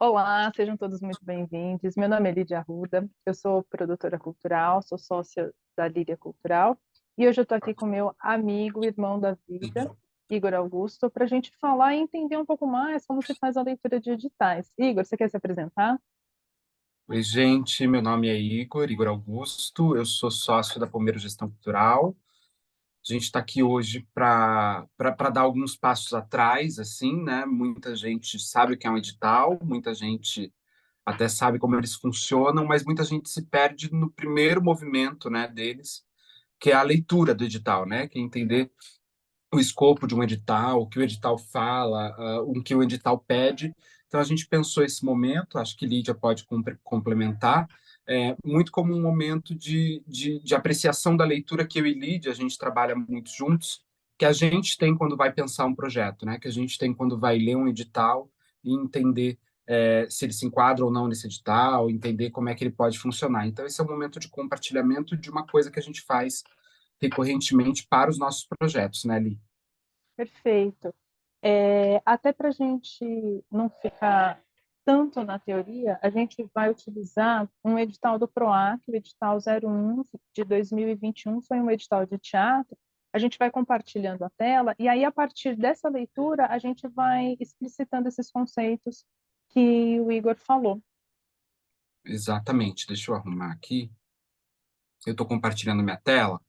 Olá, sejam todos muito bem-vindos. Meu nome é Lídia Arruda, eu sou produtora cultural, sou sócia da Lídia Cultural e hoje eu estou aqui com meu amigo, irmão da vida, Igor Augusto, para a gente falar e entender um pouco mais como se faz a leitura de editais. Igor, você quer se apresentar? Oi, gente, meu nome é Igor Augusto, eu sou sócio da Palmeira Gestão Cultural. A gente está aqui hoje para dar alguns passos atrás, assim, né? Muita gente sabe o que é um edital, muita gente até sabe como eles funcionam, mas muita gente se perde no primeiro movimento, né, deles, que é a leitura do edital, né? Que é entender o escopo de um edital, o que o edital fala, o que o edital pede. Então, a gente pensou esse momento, acho que Lídia pode complementar, muito como um momento de apreciação da leitura que eu e Lídia, a gente trabalha muito juntos, que a gente tem quando vai pensar um projeto, né? Que a gente tem quando vai ler um edital e entender se ele se enquadra ou não nesse edital, entender como é que ele pode funcionar. Então, esse é um momento de compartilhamento de uma coisa que a gente faz recorrentemente para os nossos projetos, né, Li? Perfeito. Até para a gente não ficar tanto na teoria, a gente vai utilizar um edital do PROAC, o edital 01 de 2021, foi um edital de teatro. A gente vai compartilhando a tela e aí, a partir dessa leitura, a gente vai explicitando esses conceitos que o Igor falou. Exatamente. Deixa eu arrumar aqui. Eu estou compartilhando minha tela.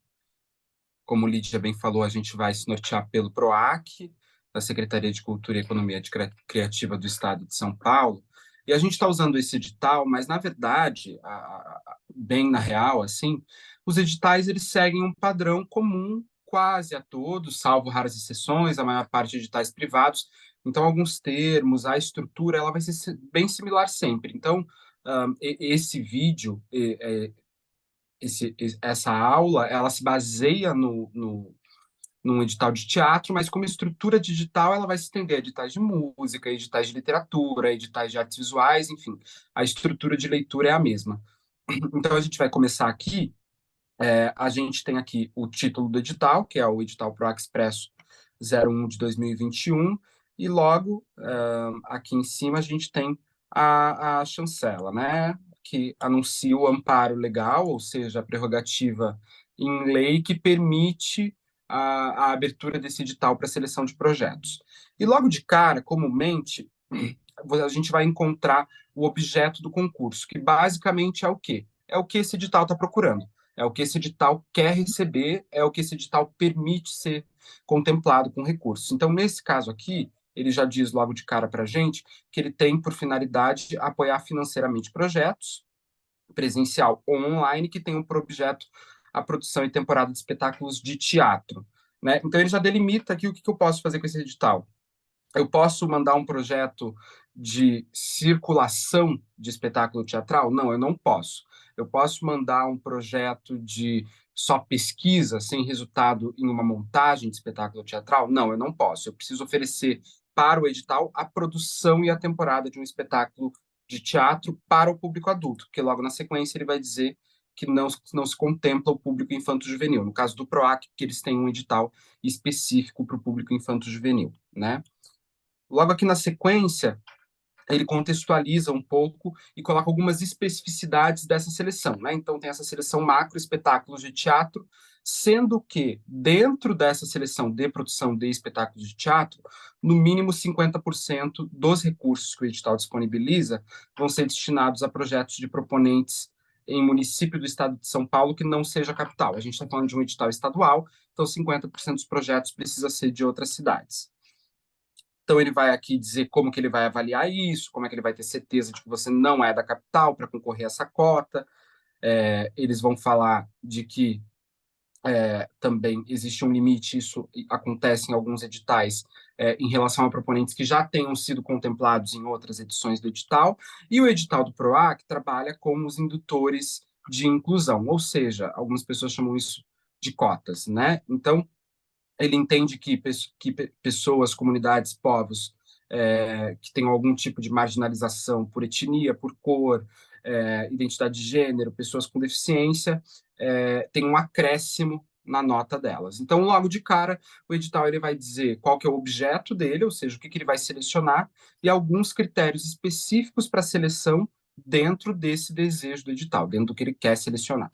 Como o Lídia bem falou, a gente vai se nortear pelo PROAC, da Secretaria de Cultura e Economia Criativa do Estado de São Paulo. E a gente está usando esse edital, mas, na verdade, bem na real, assim, os editais eles seguem um padrão comum quase a todos, salvo raras exceções, a maior parte de editais privados. Então, alguns termos, a estrutura, ela vai ser bem similar sempre. Então, esse vídeo, essa aula, ela se baseia num edital de teatro, mas como estrutura digital, ela vai se estender a editais de música, editais de literatura, editais de artes visuais, enfim, a estrutura de leitura é a mesma. Então, a gente vai começar aqui. A gente tem aqui o título do edital, que é o edital Pro Expresso 01 de 2021, e logo aqui em cima a gente tem a chancela, né, que anuncia o amparo legal, ou seja, a prerrogativa em lei que permite a abertura desse edital para seleção de projetos. E logo de cara, comumente, a gente vai encontrar o objeto do concurso, que basicamente é o quê? É o que esse edital está procurando. É o que esse edital quer receber, é o que esse edital permite ser contemplado com recursos. Então, nesse caso aqui, ele já diz logo de cara para a gente que ele tem por finalidade apoiar financeiramente projetos, presencial ou online, que tenham por objeto a produção e temporada de espetáculos de teatro. Né? Então, ele já delimita aqui o que eu posso fazer com esse edital. Eu posso mandar um projeto de circulação de espetáculo teatral? Não, eu não posso. Eu posso mandar um projeto de só pesquisa, sem resultado em uma montagem de espetáculo teatral? Não, eu não posso. Eu preciso oferecer para o edital a produção e a temporada de um espetáculo de teatro para o público adulto, porque logo na sequência ele vai dizer que não se contempla o público infanto-juvenil. No caso do PROAC, que eles têm um edital específico para o público infanto-juvenil, né? Logo aqui na sequência, ele contextualiza um pouco e coloca algumas especificidades dessa seleção, né? Então tem essa seleção macro, espetáculos de teatro, sendo que dentro dessa seleção de produção de espetáculos de teatro, no mínimo 50% dos recursos que o edital disponibiliza vão ser destinados a projetos de proponentes em município do estado de São Paulo que não seja capital. A gente está falando de um edital estadual, então 50% dos projetos precisa ser de outras cidades. Então ele vai aqui dizer como que ele vai avaliar isso, como é que ele vai ter certeza de que você não é da capital para concorrer a essa cota. Eles vão falar de que também existe um limite, isso acontece em alguns editais, em relação a proponentes que já tenham sido contemplados em outras edições do edital, e o edital do PROAC trabalha com os indutores de inclusão, ou seja, algumas pessoas chamam isso de cotas, né? Então, ele entende que pessoas, comunidades, povos que tenham algum tipo de marginalização por etnia, por cor, identidade de gênero, pessoas com deficiência, têm um acréscimo na nota delas. Então, logo de cara, o edital ele vai dizer qual que é o objeto dele, ou seja, o que, que ele vai selecionar, e alguns critérios específicos para seleção dentro desse desejo do edital, dentro do que ele quer selecionar.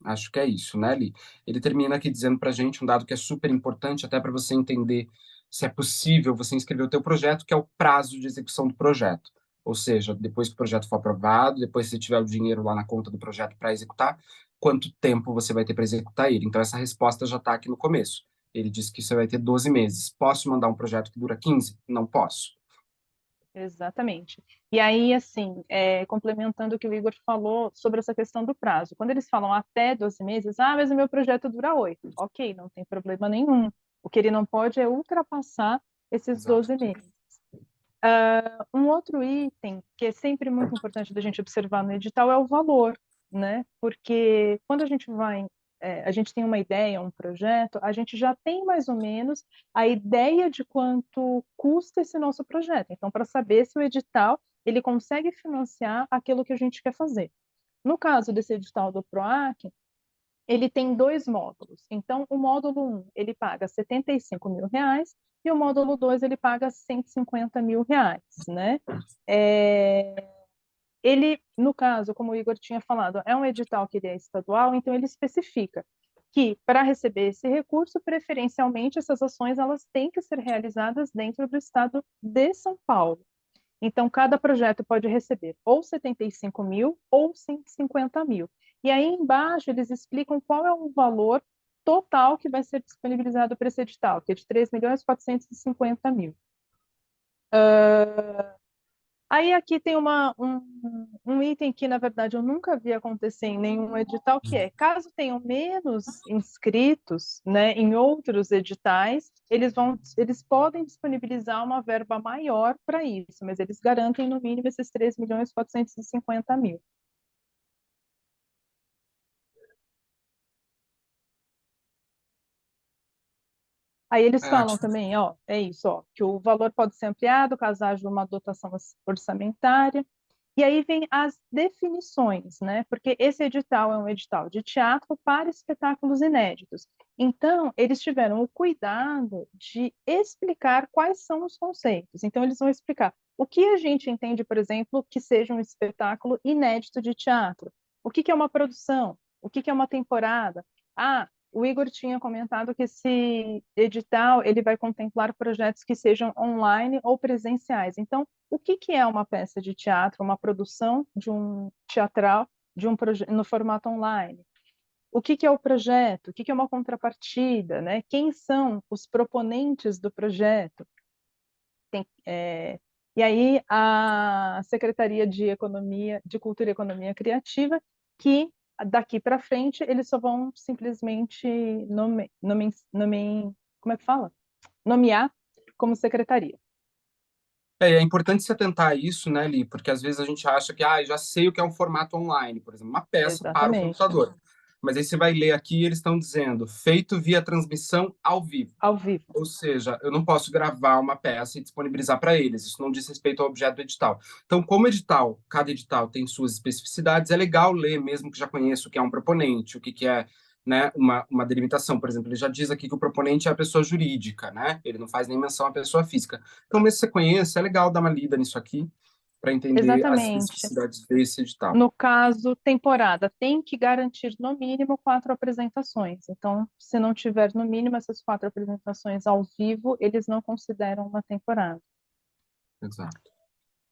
Acho que é isso, né, Li? Ele termina aqui dizendo para a gente um dado que é super importante, até para você entender se é possível você inscrever o teu projeto, que é o prazo de execução do projeto. Ou seja, depois que o projeto for aprovado, depois que você tiver o dinheiro lá na conta do projeto para executar, quanto tempo você vai ter para executar ele. Então, essa resposta já está aqui no começo. Ele diz que você vai ter 12 meses. Posso mandar um projeto que dura 15? Não posso. Exatamente. E aí, assim, complementando o que o Igor falou sobre essa questão do prazo. Quando eles falam até 12 meses, mas o meu projeto dura 8. Ok, não tem problema nenhum. O que ele não pode é ultrapassar esses Exato. 12 meses. Um outro item que é sempre muito importante da gente observar no edital é o valor, né? Porque quando a gente vai, a gente tem uma ideia, um projeto, a gente já tem mais ou menos a ideia de quanto custa esse nosso projeto. Então, para saber se o edital ele consegue financiar aquilo que a gente quer fazer. No caso desse edital do PROAC, ele tem dois módulos. Então, o módulo 1, ele paga R$ 75.000 e o módulo 2, ele paga R$ 150.000, né? É, ele, no caso, como o Igor tinha falado, é um edital que ele é estadual, então ele especifica que para receber esse recurso, preferencialmente essas ações elas têm que ser realizadas dentro do estado de São Paulo. Então, cada projeto pode receber ou 75 mil ou 150 mil. E aí embaixo eles explicam qual é o valor total que vai ser disponibilizado para esse edital, que é de 3.450.000. Aí aqui tem um item que, na verdade, eu nunca vi acontecer em nenhum edital, que é, caso tenham menos inscritos, né, em outros editais, eles podem disponibilizar uma verba maior para isso, mas eles garantem, no mínimo, esses 3.450.000. Aí eles É, falam também, ó, é isso, ó, que o valor pode ser ampliado caso haja uma dotação orçamentária. E aí vem as definições, né? Porque esse edital é um edital de teatro para espetáculos inéditos. Então, eles tiveram o cuidado de explicar quais são os conceitos. Então, eles vão explicar o que a gente entende, por exemplo, que seja um espetáculo inédito de teatro. O que é uma produção? O que é uma temporada? O Igor tinha comentado que esse edital ele vai contemplar projetos que sejam online ou presenciais. Então, o que é uma peça de teatro, uma produção de um teatral de um no formato online? O que é o projeto? O que é uma contrapartida, né? Quem são os proponentes do projeto? E aí a Secretaria de Economia, de Cultura e Economia Criativa, que daqui para frente eles só vão simplesmente como é que fala? Nomear como secretaria. é importante se atentar a isso, né, Li? Porque às vezes a gente acha que, já sei o que é um formato online, por exemplo, uma peça para o Exatamente. computador. Mas aí você vai ler aqui, eles estão dizendo, feito via transmissão ao vivo. Ao vivo. Ou seja, eu não posso gravar uma peça e disponibilizar para eles. Isso não diz respeito ao objeto do edital. Então, como edital, cada edital tem suas especificidades, é legal ler, mesmo que já conheça o que é um proponente, o que, que é, né, uma delimitação. Por exemplo, ele já diz aqui que o proponente é a pessoa jurídica, né? Ele não faz nem menção à pessoa física. Então, mesmo que você conheça, é legal dar uma lida nisso aqui para entender as Exatamente. especificidades desse edital. No caso, temporada, tem que garantir no mínimo 4 apresentações. Então, se não tiver no mínimo essas 4 apresentações ao vivo, eles não consideram uma temporada. Exato.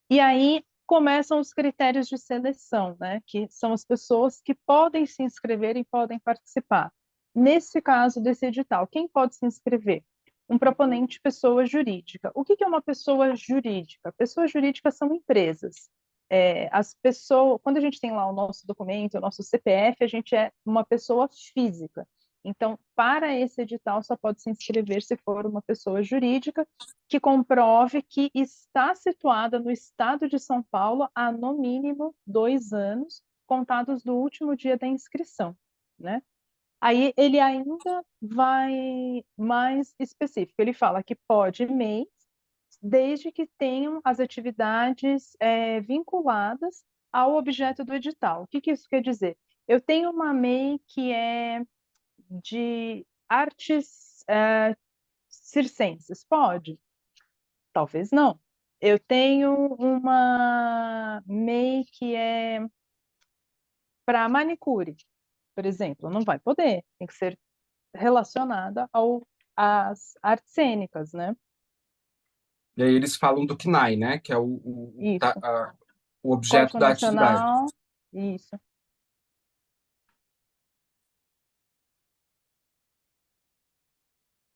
E aí começam os critérios de seleção, né? Que são as pessoas que podem se inscrever e podem participar. Nesse caso desse edital, quem pode se inscrever? Um proponente pessoa jurídica. O que é uma pessoa jurídica? Pessoas jurídicas são empresas. As pessoas, quando a gente tem lá o nosso documento, o nosso CPF, a gente é uma pessoa física. Então, para esse edital, só pode se inscrever se for uma pessoa jurídica que comprove que está situada no estado de São Paulo há, no mínimo, 2 anos, contados do último dia da inscrição, né? Aí ele ainda vai mais específico. Ele fala que pode mês, desde que tenham as atividades vinculadas ao objeto do edital. O que isso quer dizer? Eu tenho uma MEI que é de artes circenses? Pode? Talvez não. Eu tenho uma MEI que é para manicure, por exemplo, não vai poder, tem que ser relacionada às artes cênicas, né? E aí eles falam do CNAE, né? Que é Isso. o objeto Código da atividade. Nacional, isso.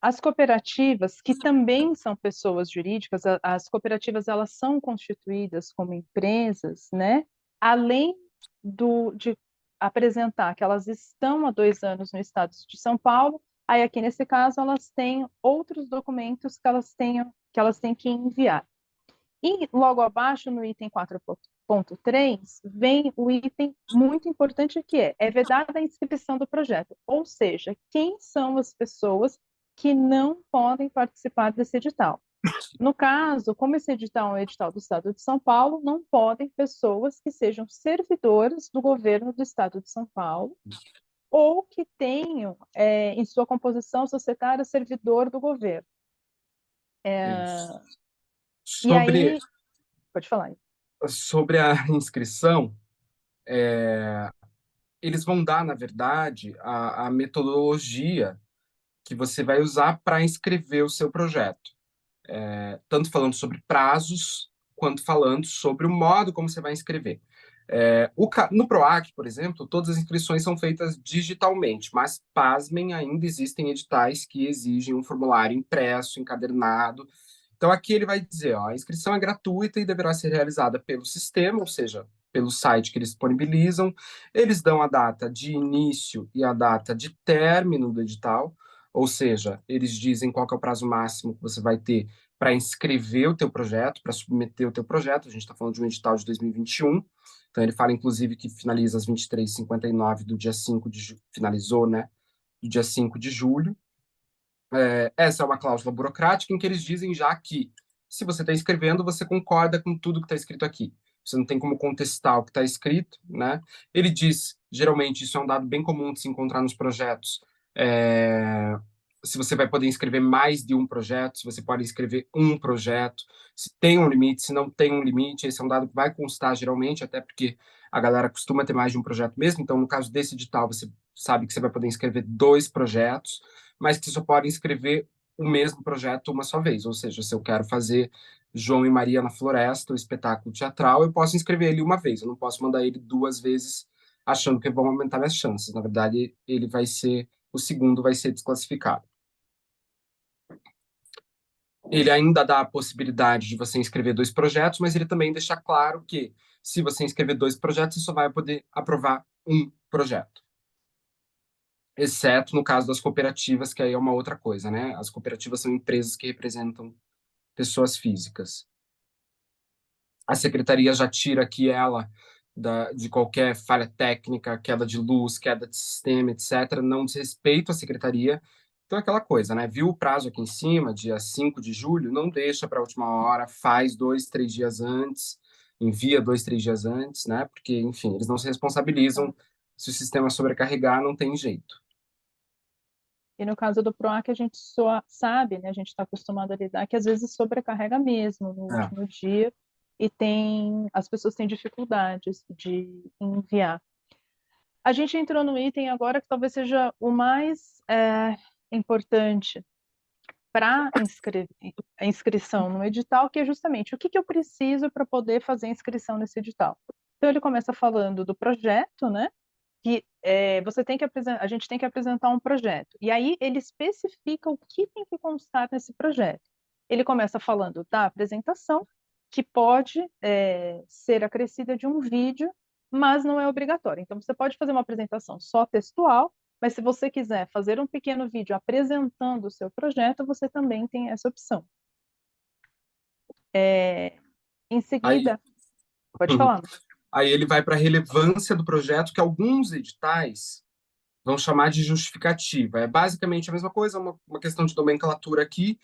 As cooperativas, que também são pessoas jurídicas, as cooperativas elas são constituídas como empresas, né? Além de apresentar que elas estão há 2 anos no estado de São Paulo, aí aqui nesse caso elas têm outros documentos que elas têm que enviar. E logo abaixo, no item 4.3, vem o item muito importante que é vedada a inscrição do projeto, ou seja, quem são as pessoas que não podem participar desse edital. No caso, como esse edital é um edital do Estado de São Paulo, não podem pessoas que sejam servidoras do governo do Estado de São Paulo ou que tenham em sua composição societária servidor do governo. Isso. E aí, pode falar. Sobre a inscrição, eles vão dar, na verdade, a metodologia que você vai usar para inscrever o seu projeto. Tanto falando sobre prazos, quanto falando sobre o modo como você vai inscrever. No PROAC, por exemplo, todas as inscrições são feitas digitalmente, mas, pasmem, ainda existem editais que exigem um formulário impresso, encadernado. Então, aqui ele vai dizer, ó, a inscrição é gratuita e deverá ser realizada pelo sistema, ou seja, pelo site que eles disponibilizam. Eles dão a data de início e a data de término do edital, ou seja, eles dizem qual que é o prazo máximo que você vai ter para inscrever o teu projeto, para submeter o teu projeto. A gente está falando de um edital de 2021. Então, ele fala, inclusive, que finaliza às 23h59 do dia 5 de julho, finalizou, né? Do dia 5 de julho. Essa é uma cláusula burocrática em que eles dizem já que, se você está escrevendo, você concorda com tudo que está escrito aqui. Você não tem como contestar o que está escrito, né? Ele diz, geralmente, isso é um dado bem comum de se encontrar nos projetos, se você vai poder inscrever mais de um projeto, se você pode inscrever um projeto, se tem um limite, se não tem um limite, esse é um dado que vai constar geralmente, até porque a galera costuma ter mais de um projeto mesmo, então no caso desse edital, você sabe que você vai poder inscrever 2 projetos, mas que você só pode inscrever o mesmo projeto uma só vez, ou seja, se eu quero fazer João e Maria na Floresta, o espetáculo teatral, eu posso inscrever ele uma vez, eu não posso mandar ele 2 vezes achando que vão aumentar minhas chances. Na verdade, o segundo vai ser desclassificado. Ele ainda dá a possibilidade de você inscrever 2 projetos, mas ele também deixa claro que, se você inscrever 2 projetos, você só vai poder aprovar um projeto. Exceto no caso das cooperativas, que aí é uma outra coisa, né? As cooperativas são empresas que representam pessoas físicas. A secretaria já tira aqui ela de qualquer falha técnica, queda de luz, queda de sistema, etc. Não desrespeito à secretaria. Então, é aquela coisa, né? Viu o prazo aqui em cima, dia 5 de julho, não deixa para a última hora, faz 2, 3 dias antes, envia 2, 3 dias antes, né? Porque, enfim, eles não se responsabilizam. Se o sistema sobrecarregar, não tem jeito. E no caso do PROAC, a gente só sabe, né, a gente está acostumado a lidar, que às vezes sobrecarrega mesmo no É. último dia e as pessoas têm dificuldades de enviar. A gente entrou no item agora que talvez seja o mais importante para a inscrição no edital, que é justamente o que eu preciso para poder fazer a inscrição nesse edital. Então, ele começa falando do projeto, né? Que a gente tem que apresentar um projeto. E aí ele especifica o que tem que constar nesse projeto. Ele começa falando da apresentação, que pode ser acrescida de um vídeo, mas não é obrigatório. Então, você pode fazer uma apresentação só textual, mas se você quiser fazer um pequeno vídeo apresentando o seu projeto, você também tem essa opção. Em Aí, seguida, pode falar. aí ele vai para a relevância do projeto, que alguns editais vão chamar de justificativa. É basicamente a mesma coisa, uma questão de nomenclatura aqui,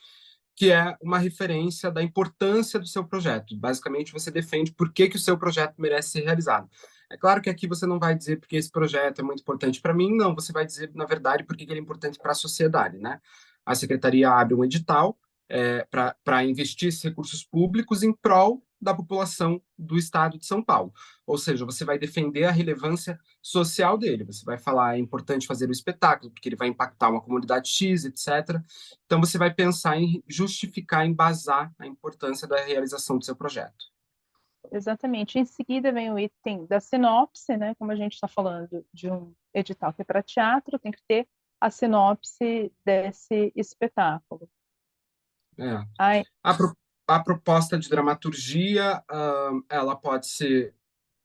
que é uma referência da importância do seu projeto. Basicamente, você defende por que, que o seu projeto merece ser realizado. É claro que aqui você não vai dizer porque esse projeto é muito importante para mim, não. Você vai dizer, na verdade, por que ele é importante para a sociedade, né? A secretaria abre um edital para investir esses recursos públicos em prol da população do estado de São Paulo. Ou seja, você vai defender a relevância social dele. Você vai falar é importante fazer o espetáculo, porque ele vai impactar uma comunidade X, etc. Então, você vai pensar em justificar, embasar a importância da realização do seu projeto. Exatamente. Em seguida vem o item da sinopse, né? Como a gente está falando de um edital que é para teatro, tem que ter a sinopse desse espetáculo. É. Aí, A, pro, a proposta de dramaturgia, ela pode ser,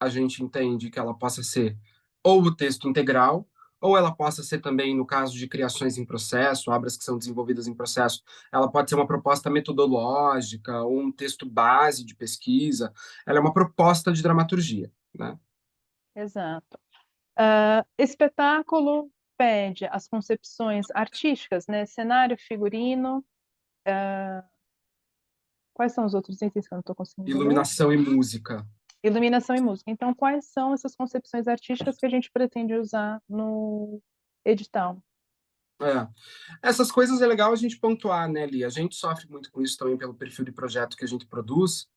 a gente entende que ela possa ser ou o texto integral, ou ela possa ser também, no caso de criações em processo, obras que são desenvolvidas em processo, ela pode ser uma proposta metodológica ou um texto base de pesquisa. Ela é uma proposta de dramaturgia, né? exato. Espetáculo pede as concepções artísticas, né? Cenário, figurino. Quais são os outros itens que eu não estou conseguindo ler? Iluminação e música. Iluminação e música. Então, quais são essas concepções artísticas que a gente pretende usar no edital? É. Essas coisas é legal a gente pontuar, né, Li? A gente sofre muito com isso também pelo perfil de projeto que a gente produz.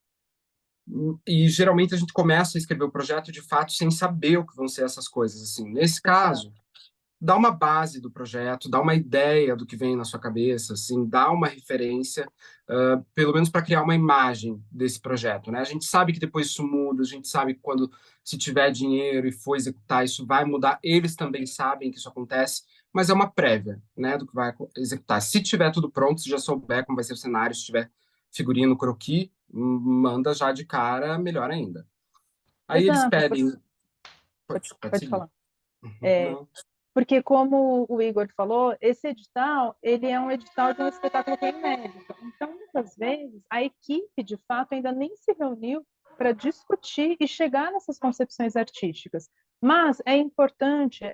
E geralmente a gente começa a escrever o projeto de fato sem saber o que vão ser essas coisas. Assim, nesse Exato. caso, dá uma base do projeto, dá uma ideia do que vem na sua cabeça, assim, dá uma referência, pelo menos para criar uma imagem desse projeto, né? A gente sabe que depois isso muda, a gente sabe que quando se tiver dinheiro e for executar, isso vai mudar. Eles também sabem que isso acontece, mas é uma prévia, né, do que vai executar. Se tiver tudo pronto, se já souber como vai ser o cenário, se tiver figurino, croquis, manda já de cara, melhor ainda. Aí eles Exato. pedem, pode Pode seguir. falar. É, Não. porque, como o Igor falou, esse edital, ele é um edital de um espetáculo que é inédito. Então, muitas vezes, a equipe, de fato, ainda nem se reuniu para discutir e chegar nessas concepções artísticas. Mas é importante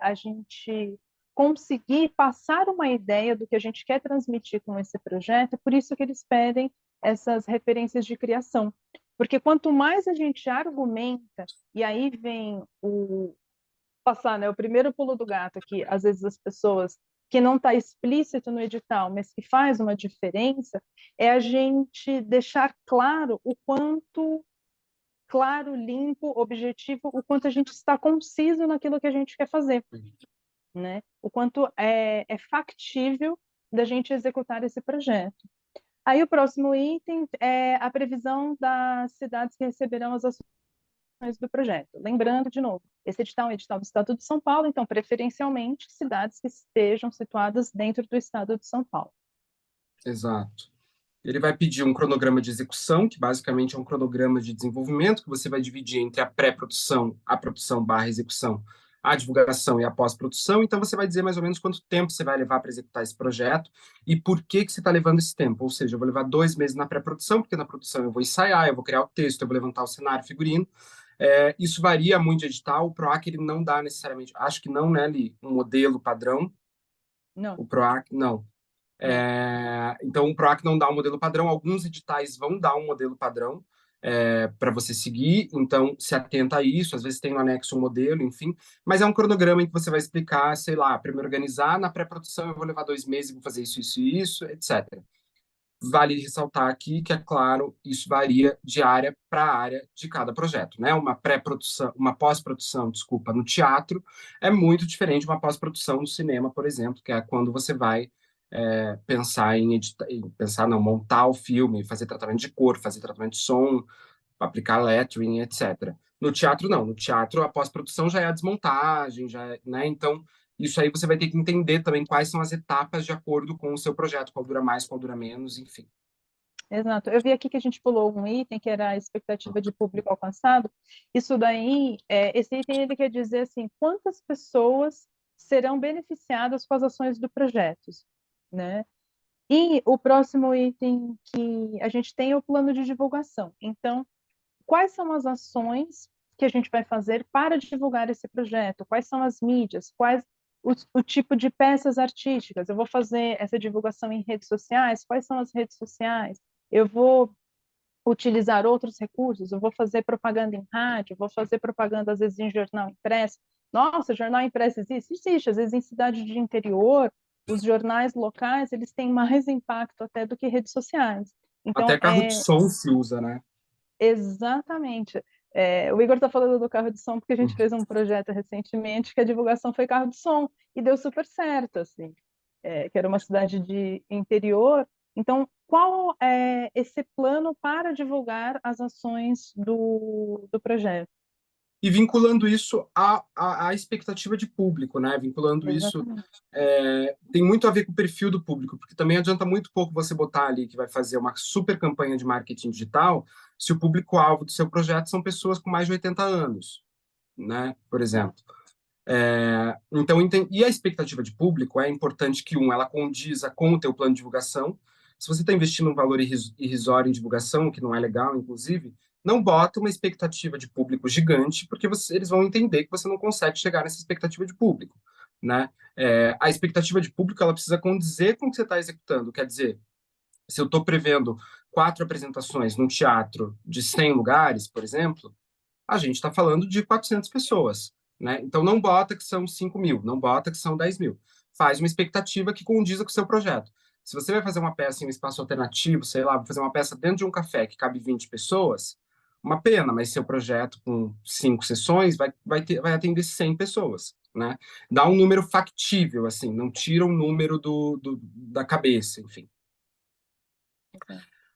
a gente conseguir passar uma ideia do que a gente quer transmitir com esse projeto, por isso que eles pedem essas referências de criação. Porque quanto mais a gente argumenta, e aí vem passar, né, o primeiro pulo do gato aqui, às vezes as pessoas que não está explícito no edital, mas que faz uma diferença, é a gente deixar claro o quanto claro, limpo, objetivo, o quanto a gente está conciso naquilo que a gente quer fazer, né? O quanto é factível da gente executar esse projeto. Aí o próximo item é a previsão das cidades que receberão as ações do projeto. Lembrando, de novo, esse edital é um edital do Estado de São Paulo, então, preferencialmente, cidades que estejam situadas dentro do Estado de São Paulo. Exato. Ele vai pedir um cronograma de execução, que basicamente é um cronograma de desenvolvimento, que você vai dividir entre a pré-produção, a produção barra execução, a divulgação e a pós-produção. Então, você vai dizer mais ou menos quanto tempo você vai levar para executar esse projeto e por que, que você está levando esse tempo. Ou seja, eu vou levar 2 meses na pré-produção, porque na produção eu vou ensaiar, eu vou criar o texto, eu vou levantar o cenário, figurino. Isso varia muito de edital. O PROAC ele não dá necessariamente, acho que não, né, ali, um modelo padrão. Não, O PROAC, não. não. Então, o PROAC não dá um modelo padrão, alguns editais vão dar um modelo padrão para você seguir, então se atenta a isso, às vezes tem no anexo um modelo, enfim, mas é um cronograma em que você vai explicar, sei lá, primeiro organizar, na pré-produção eu vou levar 2 meses, vou fazer isso, isso e isso, etc. Vale ressaltar aqui que, é claro, isso varia de área para área de cada projeto, né? Uma pré-produção, uma pós-produção, desculpa, no teatro é muito diferente de uma pós-produção no cinema, por exemplo, que é quando você vai pensar em editar, pensar não, montar o filme, fazer tratamento de cor, fazer tratamento de som, aplicar lettering, etc. No teatro não, no teatro a pós-produção já é a desmontagem, já é, né? Então isso aí você vai ter que entender também quais são as etapas de acordo com o seu projeto, qual dura mais, qual dura menos, enfim. Exato. Eu vi aqui que a gente pulou um item que era a expectativa de público alcançado. Isso daí, esse item ele quer dizer assim, quantas pessoas serão beneficiadas com as ações do projeto, né? E o próximo item que a gente tem é o plano de divulgação. Então, quais são as ações que a gente vai fazer para divulgar esse projeto? Quais são as mídias? Quais o tipo de peças artísticas. Eu vou fazer essa divulgação em redes sociais, quais são as redes sociais? Eu vou utilizar outros recursos, eu vou fazer propaganda em rádio, vou fazer propaganda às vezes em jornal impresso. Nossa, jornal impresso existe? Existe, às vezes em cidade de interior, os jornais locais, eles têm mais impacto até do que redes sociais. Então, Até carro de som se usa, né? exatamente. O Igor está falando do carro de som porque a gente fez um projeto recentemente que a divulgação foi carro de som e deu super certo, assim, que era uma cidade de interior. Então, qual é esse plano para divulgar as ações do projeto? E vinculando isso à expectativa de público, né? Vinculando isso, Exatamente. tem muito a ver com o perfil do público, porque também adianta muito pouco você botar ali que vai fazer uma super campanha de marketing digital se o público-alvo do seu projeto são pessoas com mais de 80 anos, né? Por exemplo. Então, e a expectativa de público é importante que, ela condiza com o teu plano de divulgação. Se você está investindo um valor irrisório em divulgação, que não é legal, inclusive, não bota uma expectativa de público gigante, porque eles vão entender que você não consegue chegar nessa expectativa de público, né? A expectativa de público, ela precisa condizer com o que você está executando. Quer dizer, se eu estou prevendo 4 apresentações num teatro de 100 lugares, por exemplo, a gente está falando de 400 pessoas, né? Então não bota que são 5.000, não bota que são 10.000. Faz uma expectativa que condiza com o seu projeto. Se você vai fazer uma peça em um espaço alternativo, sei lá, vou fazer uma peça dentro de um café que cabe 20 pessoas, uma pena, mas seu projeto com 5 sessões vai atender 100 pessoas, né? Dá um número factível, assim, não tira um número da cabeça, enfim.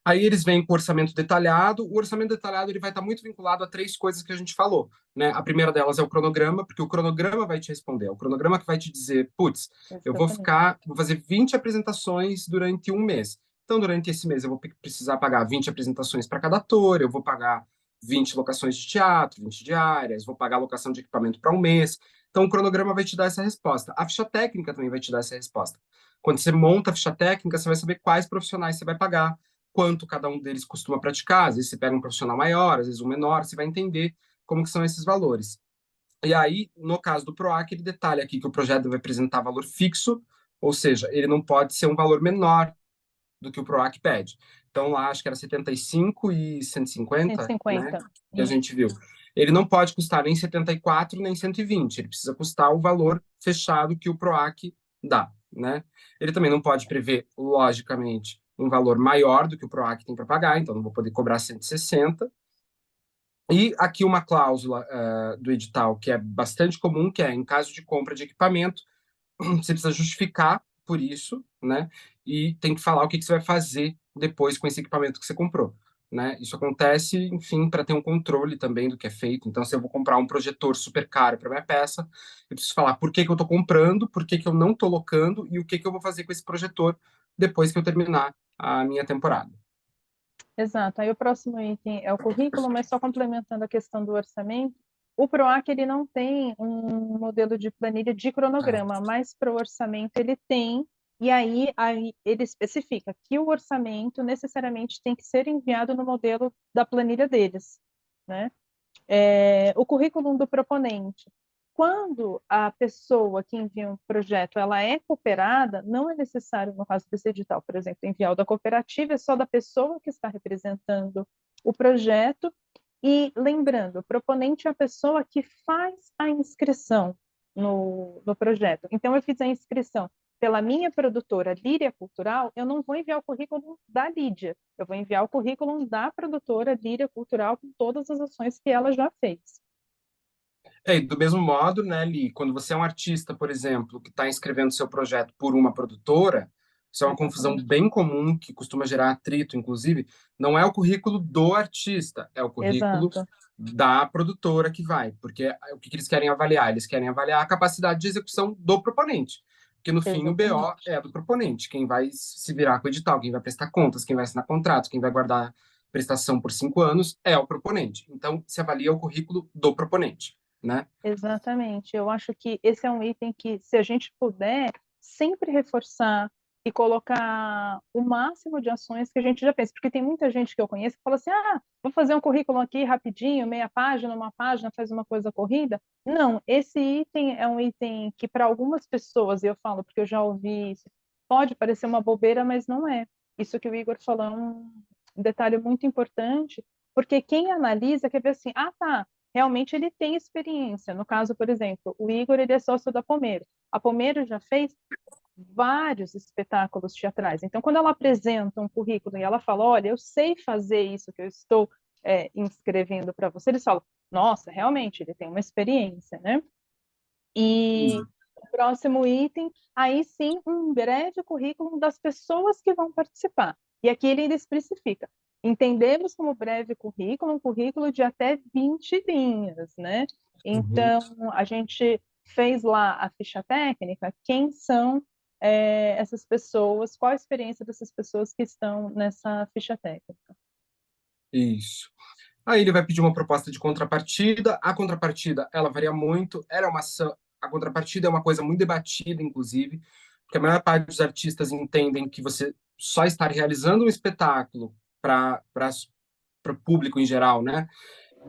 Aí eles vêm com o orçamento detalhado. O orçamento detalhado ele vai estar muito vinculado a 3 coisas que a gente falou, né? A primeira delas é o cronograma, porque o cronograma vai te responder. É o cronograma que vai te dizer, putz, eu Exatamente. vou fazer 20 apresentações durante um mês. Então, durante esse mês, eu vou precisar pagar 20 apresentações para cada ator, eu vou pagar 20 locações de teatro, 20 diárias, vou pagar locação de equipamento para um mês. Então, o cronograma vai te dar essa resposta. A ficha técnica também vai te dar essa resposta. Quando você monta a ficha técnica, você vai saber quais profissionais você vai pagar, quanto cada um deles costuma praticar. Às vezes você pega um profissional maior, às vezes um menor, você vai entender como que são esses valores. E aí, no caso do PROAC, ele detalha aqui que o projeto deve apresentar valor fixo, ou seja, ele não pode ser um valor menor do que o PROAC pede. Então, lá acho que era 75 e 150, né, 150. que a Isso. gente viu. Ele não pode custar nem 74 nem 120, ele precisa custar o valor fechado que o PROAC dá, né? Ele também não pode prever, logicamente, um valor maior do que o PROAC tem para pagar, então não vou poder cobrar 160. E aqui uma cláusula do edital que é bastante comum, que é em caso de compra de equipamento, você precisa justificar por isso, né? E tem que falar o que você vai fazer depois com esse equipamento que você comprou, né? Isso acontece, enfim, para ter um controle também do que é feito. Então, se eu vou comprar um projetor super caro para minha peça, eu preciso falar por que que eu estou comprando, por que que eu não estou locando e o que que eu vou fazer com esse projetor depois que eu terminar a minha temporada. Exato. Aí o próximo item é o currículo, mas só complementando a questão do orçamento, o PROAC ele não tem um modelo de planilha de cronograma, mas para o orçamento ele tem, e aí ele especifica que o orçamento necessariamente tem que ser enviado no modelo da planilha deles, né? O currículo do proponente. Quando a pessoa que envia um projeto ela é cooperada, não é necessário, no caso desse edital, por exemplo, enviar o da cooperativa, é só da pessoa que está representando o projeto. E lembrando, o proponente é a pessoa que faz a inscrição no projeto. Então, eu fiz a inscrição pela minha produtora Líria Cultural, eu não vou enviar o currículo da Lídia, eu vou enviar o currículo da produtora Líria Cultural com todas as ações que ela já fez. E do mesmo modo, né, Li, quando você é um artista, por exemplo, que está inscrevendo seu projeto por uma produtora, isso é uma confusão Exatamente. bem comum, que costuma gerar atrito, inclusive, não é o currículo do artista, é o currículo Exato. da produtora que vai, porque o que eles querem avaliar? Eles querem avaliar a capacidade de execução do proponente, porque no fim o BO Exatamente. é do proponente, quem vai se virar com o edital, quem vai prestar contas, quem vai assinar contratos, quem vai guardar prestação por 5 anos é o proponente. Então, se avalia o currículo do proponente, né? Exatamente. Eu acho que esse é um item que, se a gente puder sempre reforçar, e colocar o máximo de ações que a gente já fez. Porque tem muita gente que eu conheço que fala assim: ah, vou fazer um currículo aqui rapidinho, meia página, uma página, faz uma coisa corrida. Não, esse item é um item que para algumas pessoas, e eu falo porque eu já ouvi isso, pode parecer uma bobeira, mas não é. Isso que o Igor falou é um detalhe muito importante, porque quem analisa quer ver assim: ah, tá, realmente ele tem experiência. No caso, por exemplo, o Igor, ele é sócio da Pomero. A Pomero já fez vários espetáculos teatrais. Então, quando ela apresenta um currículo e ela fala, olha, eu sei fazer isso que eu estou inscrevendo para você, eles falam, nossa, realmente, ele tem uma experiência, né? E o próximo item, aí sim, um breve currículo das pessoas que vão participar. E aqui ele ainda especifica. Entendemos como breve currículo um currículo de até 20 linhas, né? Uhum. Então, a gente fez lá a ficha técnica, quem são essas pessoas, qual a experiência dessas pessoas que estão nessa ficha técnica. Isso. Aí ele vai pedir uma proposta de contrapartida. A contrapartida, ela varia muito. A contrapartida é uma coisa muito debatida, inclusive, porque a maior parte dos artistas entendem que você só estar realizando um espetáculo para o público em geral, né?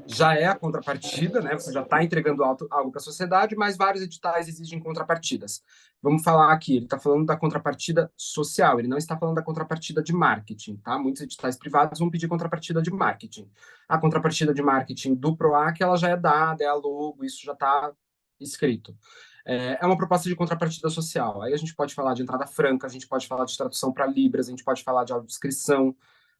Já é a contrapartida, né? Você já está entregando algo para a sociedade, mas vários editais exigem contrapartidas. Vamos falar aqui, ele está falando da contrapartida social, ele não está falando da contrapartida de marketing, tá? Muitos editais privados vão pedir contrapartida de marketing. A contrapartida de marketing do PROAC, ela já é dada, é a logo, isso já está escrito. É uma proposta de contrapartida social. Aí a gente pode falar de entrada franca, a gente pode falar de tradução para Libras, a gente pode falar de audiodescrição,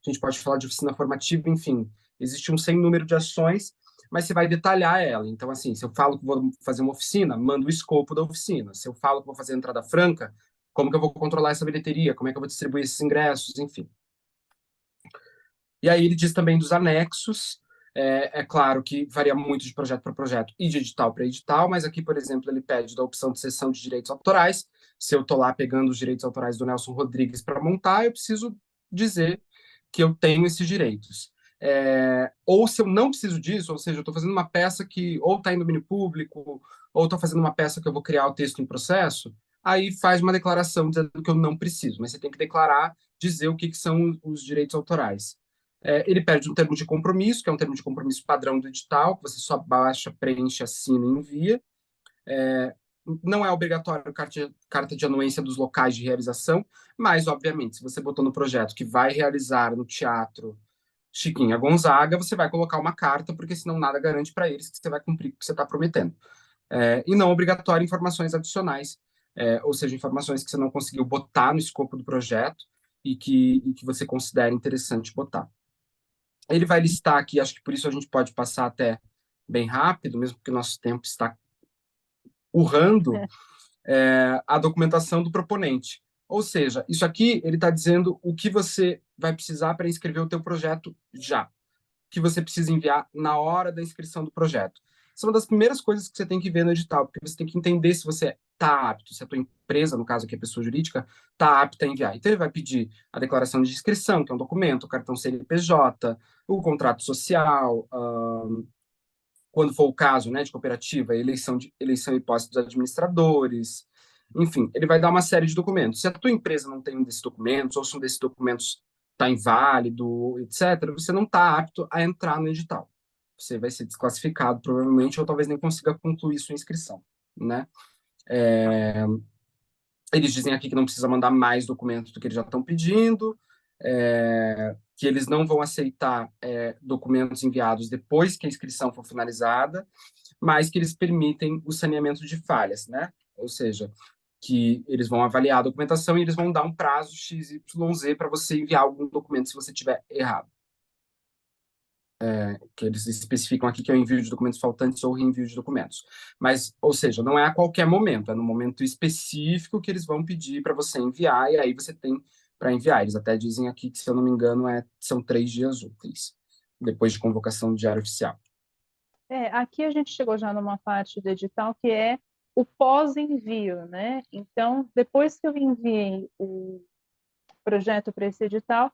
a gente pode falar de oficina formativa, enfim. Existe um sem número de ações, mas você vai detalhar ela. Então, assim, se eu falo que vou fazer uma oficina, mando o escopo da oficina. Se eu falo que vou fazer entrada franca, como que eu vou controlar essa bilheteria? Como é que eu vou distribuir esses ingressos? Enfim. E aí ele diz também dos anexos. É claro que varia muito de projeto para projeto e de edital para edital, mas aqui, por exemplo, ele pede da opção de cessão de direitos autorais. Se eu estou lá pegando os direitos autorais do Nelson Rodrigues para montar, eu preciso dizer que eu tenho esses direitos. Ou se eu não preciso disso, ou seja, eu estou fazendo uma peça que ou está em domínio público, ou estou fazendo uma peça que eu vou criar o texto em processo, aí faz uma declaração dizendo que eu não preciso, mas você tem que declarar, dizer o que são os direitos autorais. Ele pede um termo de compromisso, que é um termo de compromisso padrão do edital, que você só baixa, preenche, assina e envia. Não é obrigatório carta de anuência dos locais de realização, mas, obviamente, se você botou no projeto que vai realizar no teatro Chiquinha Gonzaga, você vai colocar uma carta, porque senão nada garante para eles que você vai cumprir o que você está prometendo. E não obrigatório informações adicionais, ou seja, informações que você não conseguiu botar no escopo do projeto e que você considera interessante botar. Ele vai listar aqui, acho que por isso a gente pode passar até bem rápido, mesmo porque o nosso tempo está urrando, a documentação do proponente. Ou seja, isso aqui ele está dizendo o que você vai precisar para inscrever o teu projeto já, que você precisa enviar na hora da inscrição do projeto. Essa é uma das primeiras coisas que você tem que ver no edital, porque você tem que entender se você está apto, se a tua empresa, no caso aqui a pessoa jurídica, está apta a enviar. Então ele vai pedir a declaração de inscrição, que é um documento, o cartão CNPJ, o contrato social, quando for o caso, né, de cooperativa, eleição e posse dos administradores, enfim, ele vai dar uma série de documentos. Se a tua empresa não tem um desses documentos, ou se um desses documentos está inválido, etc., você não está apto a entrar no edital. Você vai ser desclassificado, provavelmente, ou talvez nem consiga concluir sua inscrição, né? Eles dizem aqui que não precisa mandar mais documentos do que eles já estão pedindo, que eles não vão aceitar documentos enviados depois que a inscrição for finalizada, mas que eles permitem o saneamento de falhas, né? Ou seja, que eles vão avaliar a documentação e eles vão dar um prazo XYZ para você enviar algum documento se você tiver errado. Que eles especificam aqui que é o envio de documentos faltantes ou reenvio de documentos. Mas, ou seja, não é a qualquer momento, é no momento específico que eles vão pedir para você enviar, e aí você tem para enviar. Eles até dizem aqui que, se eu não me engano, são 3 dias úteis, depois de convocação do Diário Oficial. Aqui a gente chegou já numa parte do edital que é o pós-envio, né? Então, depois que eu enviei o projeto para esse edital,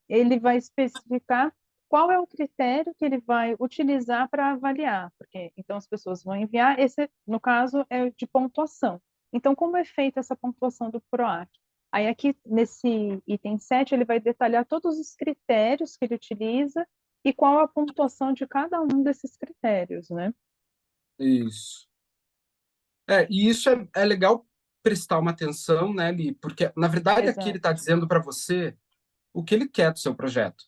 ele vai especificar qual é o critério que ele vai utilizar para avaliar, porque então as pessoas vão enviar, esse, no caso, é de pontuação. Então, como é feita essa pontuação do PROAC? Aí aqui nesse item 7 ele vai detalhar todos os critérios que ele utiliza e qual a pontuação de cada um desses critérios, né? Isso. E isso é legal prestar uma atenção, né, Li? Porque, na verdade, aqui ele Exato. está dizendo para você o que ele quer do seu projeto.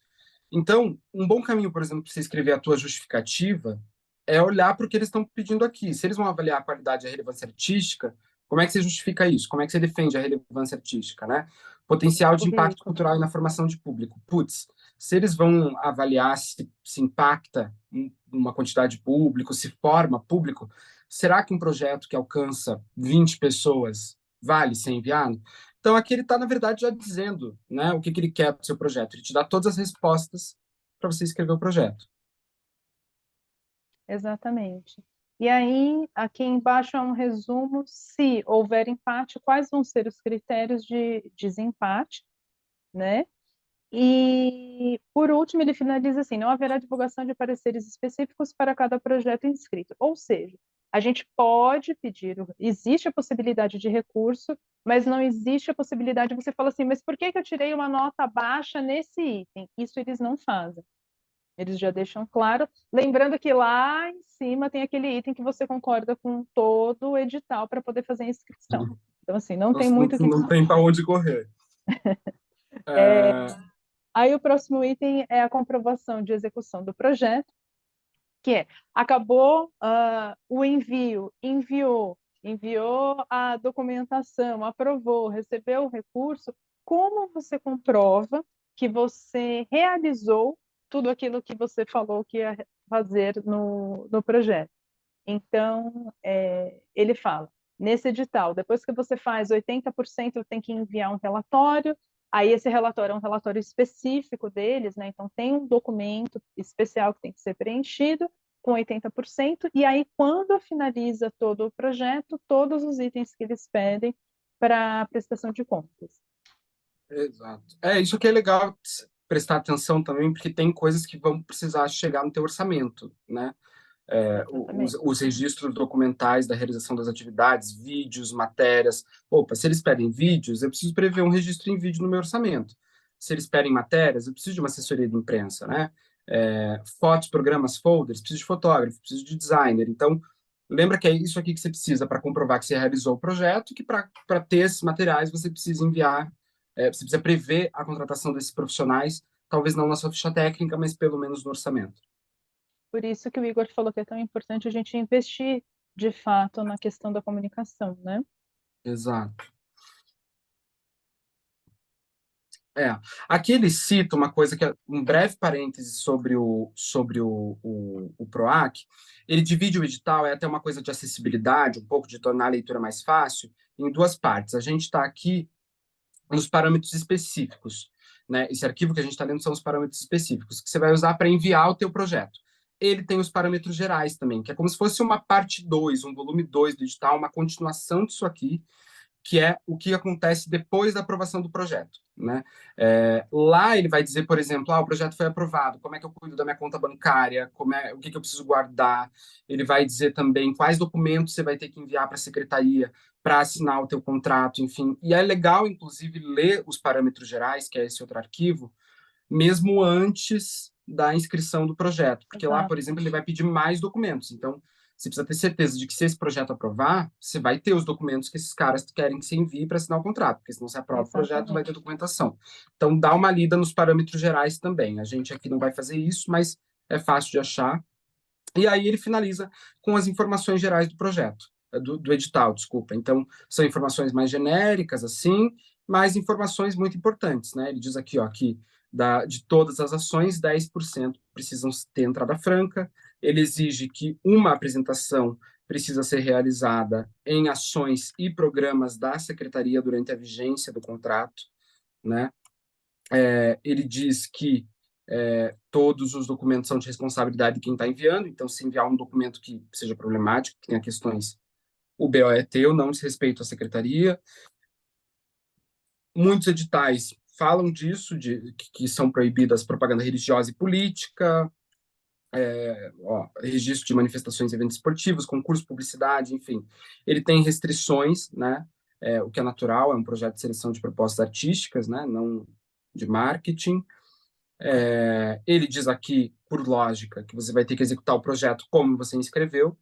Então, um bom caminho, por exemplo, para você escrever a tua justificativa é olhar para o que eles estão pedindo aqui. Se eles vão avaliar a qualidade e a relevância artística, como é que você justifica isso? Como é que você defende a relevância artística, né? Potencial de impacto Público. cultural e na formação de público. Putz, se eles vão avaliar se impacta uma quantidade de público, se forma público, será que um projeto que alcança 20 pessoas vale ser enviado? Então, aqui ele está, na verdade, já dizendo, né, o que ele quer do seu projeto. Ele te dá todas as respostas para você escrever o projeto. Exatamente. E aí, aqui embaixo é um resumo, se houver empate, quais vão ser os critérios de desempate, né? E, por último, ele finaliza assim: não haverá divulgação de pareceres específicos para cada projeto inscrito. Ou seja, a gente pode pedir, existe a possibilidade de recurso, mas não existe a possibilidade de você falar assim, mas por que que eu tirei uma nota baixa nesse item? Isso eles não fazem. Eles já deixam claro, lembrando que lá em cima tem aquele item que você concorda com todo o edital para poder fazer a inscrição. Então, assim, não Não, tem muito o que não tem discutir. para onde correr. É, Aí o próximo item é a comprovação de execução do projeto, que é, acabou o envio, enviou a documentação, aprovou, recebeu o recurso, como você comprova que você realizou tudo aquilo que você falou que ia fazer no projeto? Então, ele fala, nesse edital, depois que você faz 80%, tem que enviar um relatório, aí esse relatório é um relatório específico deles, né? Então, tem um documento especial que tem que ser preenchido com 80%, e aí, quando finaliza todo o projeto, todos os itens que eles pedem para a prestação de contas. exato. Isso que é legal prestar atenção também, porque tem coisas que vão precisar chegar no teu orçamento, né? Exatamente. Os registros documentais da realização das atividades, vídeos, matérias. Opa, se eles pedem vídeos, eu preciso prever um registro em vídeo no meu orçamento. Se eles pedem matérias, eu preciso de uma assessoria de imprensa, né? Fotos, programas, folders, preciso de fotógrafo, preciso de designer. Então, lembra que é isso aqui que você precisa para comprovar que você realizou o projeto, que para ter esses materiais você precisa enviar, você precisa prever a contratação desses profissionais, talvez não na sua ficha técnica, mas pelo menos no orçamento. Por isso que o Igor falou que é tão importante a gente investir, de fato, na questão da comunicação, né? Exato. É. Aqui ele cita uma coisa que é um breve parêntese sobre o PROAC. Ele divide o edital, é até uma coisa de acessibilidade, um pouco de tornar a leitura mais fácil, em duas partes. A gente está aqui nos parâmetros específicos, né? Esse arquivo que a gente está lendo são os parâmetros específicos que você vai usar para enviar o teu projeto. Ele tem os parâmetros gerais também, que é como se fosse uma parte 2, um volume 2 do edital, uma continuação disso aqui, que é o que acontece depois da aprovação do projeto, né? Lá ele vai dizer, por exemplo, o projeto foi aprovado, como é que eu cuido da minha conta bancária, o que eu preciso guardar. Ele vai dizer também quais documentos você vai ter que enviar para a secretaria para assinar o teu contrato, enfim. E é legal, inclusive, ler os parâmetros gerais, que é esse outro arquivo, mesmo antes da inscrição do projeto, porque lá, por Exato, exemplo, ele vai pedir mais documentos. Então, você precisa ter certeza de que se esse projeto aprovar, você vai ter os documentos que esses caras querem que você envie para assinar o contrato, porque senão você aprova o projeto, vai ter exatamente. documentação. Então, dá uma lida nos parâmetros gerais também. A gente aqui não vai fazer isso, mas é fácil de achar. E aí ele finaliza com as informações gerais do projeto, do edital, desculpa. Então, são informações mais genéricas, assim, mas informações muito importantes, né? Ele diz aqui, ó, que de todas as ações, 10% precisam ter entrada franca. Ele exige que uma apresentação precisa ser realizada em ações e programas da secretaria durante a vigência do contrato, né? Ele diz que todos os documentos são de responsabilidade de quem está enviando, então, se enviar um documento que seja problemático, que tenha questões, o BO é teu, não diz respeito à secretaria. Muitos editais falam disso, que são proibidas propaganda religiosa e política, registro de manifestações e eventos esportivos, concurso, publicidade, enfim. Ele tem restrições, né? o que é natural, é um projeto de seleção de propostas artísticas, né, não de marketing. Ele diz aqui, por lógica, que você vai ter que executar o projeto como você inscreveu,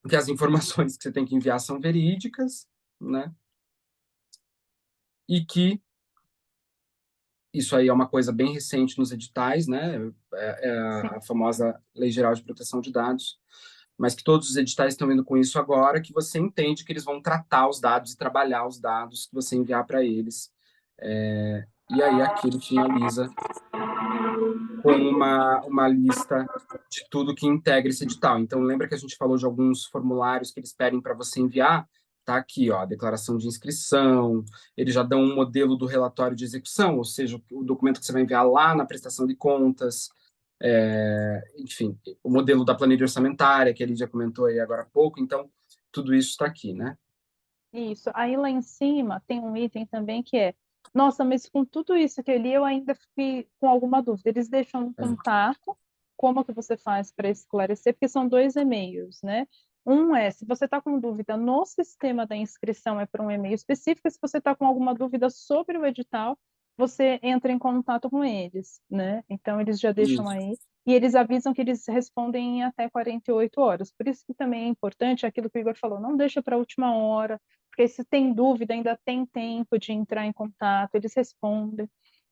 que as informações que você tem que enviar são verídicas, né, e que isso aí é uma coisa bem recente nos editais, né, Sim. a famosa Lei Geral de Proteção de Dados, mas que todos os editais estão indo com isso agora, que você entende que eles vão tratar os dados e trabalhar os dados que você enviar para eles. E aí aqui ele finaliza com uma lista de tudo que integra esse edital. Então, lembra que a gente falou de alguns formulários que eles pedem para você enviar? Tá aqui, ó, a declaração de inscrição, eles já dão um modelo do relatório de execução, ou seja, o documento que você vai enviar lá na prestação de contas, enfim, o modelo da planilha orçamentária, que ele já comentou aí agora há pouco, então, tudo isso está aqui, né? Isso. Aí lá em cima tem um item também que é, nossa, mas com tudo isso que eu li, eu ainda fiquei com alguma dúvida. Eles deixam um contato, como que você faz para esclarecer? Porque são dois e-mails, né? Um é, se você está com dúvida no sistema da inscrição, é para um e-mail específico, e se você está com alguma dúvida sobre o edital, você entra em contato com eles, né? Então, eles já deixam Isso. aí. E eles avisam que eles respondem em até 48 horas. Por isso que também é importante aquilo que o Igor falou, não deixa para a última hora, porque se tem dúvida, ainda tem tempo de entrar em contato, eles respondem.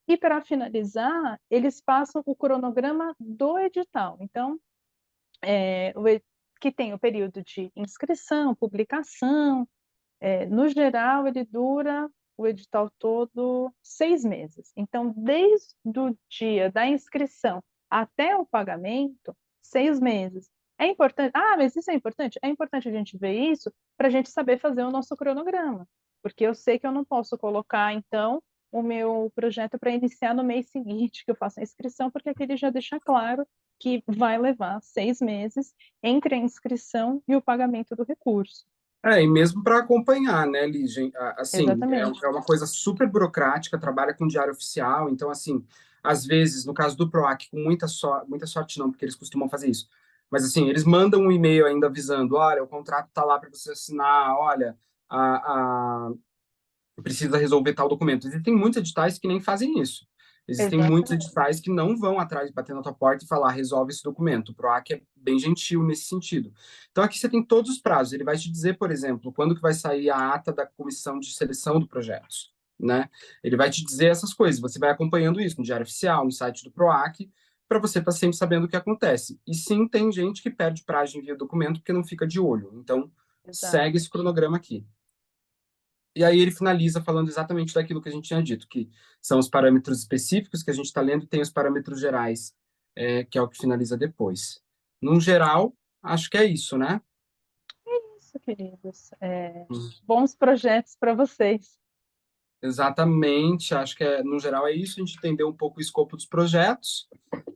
E para finalizar, eles passam o cronograma do edital. Então, que tem o período de inscrição, publicação, no geral, ele dura o edital todo 6 meses. Então, desde o dia da inscrição até o pagamento, 6 meses. É importante. Ah, mas isso é importante? É importante a gente ver isso para a gente saber fazer o nosso cronograma. Porque eu sei que eu não posso colocar, então, o meu projeto para iniciar no mês seguinte que eu faço a inscrição, porque aqui ele já deixa claro que vai levar 6 meses entre a inscrição e o pagamento do recurso. E mesmo para acompanhar, né, Lígia? Assim, Exatamente. é uma coisa super burocrática, trabalha com diário oficial, então, assim, às vezes, no caso do PROAC, com muita sorte não, porque eles costumam fazer isso, mas, assim, eles mandam um e-mail ainda avisando, olha, o contrato está lá para você assinar, olha, a, precisa resolver tal documento. Existem muitos editais que nem fazem isso. Existem muitos Exatamente. editais que não vão atrás, bater na tua porta e falar, resolve esse documento. O PROAC é bem gentil nesse sentido. Então, aqui você tem todos os prazos. Ele vai te dizer, por exemplo, quando que vai sair a ata da comissão de seleção do projeto, né? Ele vai te dizer essas coisas. Você vai acompanhando isso no Diário Oficial, no site do PROAC, para você estar sempre sabendo o que acontece. E sim, tem gente que perde prazo de envio do documento porque não fica de olho. Então, Exato. segue esse cronograma aqui. E aí ele finaliza falando exatamente daquilo que a gente tinha dito, que são os parâmetros específicos que a gente está lendo e tem os parâmetros gerais, que é o que finaliza depois. No geral, acho que é isso, né? Isso, queridos. Bons projetos para vocês. Exatamente, acho que no geral é isso. A gente entendeu um pouco o escopo dos projetos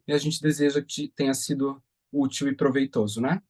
e a gente deseja que tenha sido útil e proveitoso, né?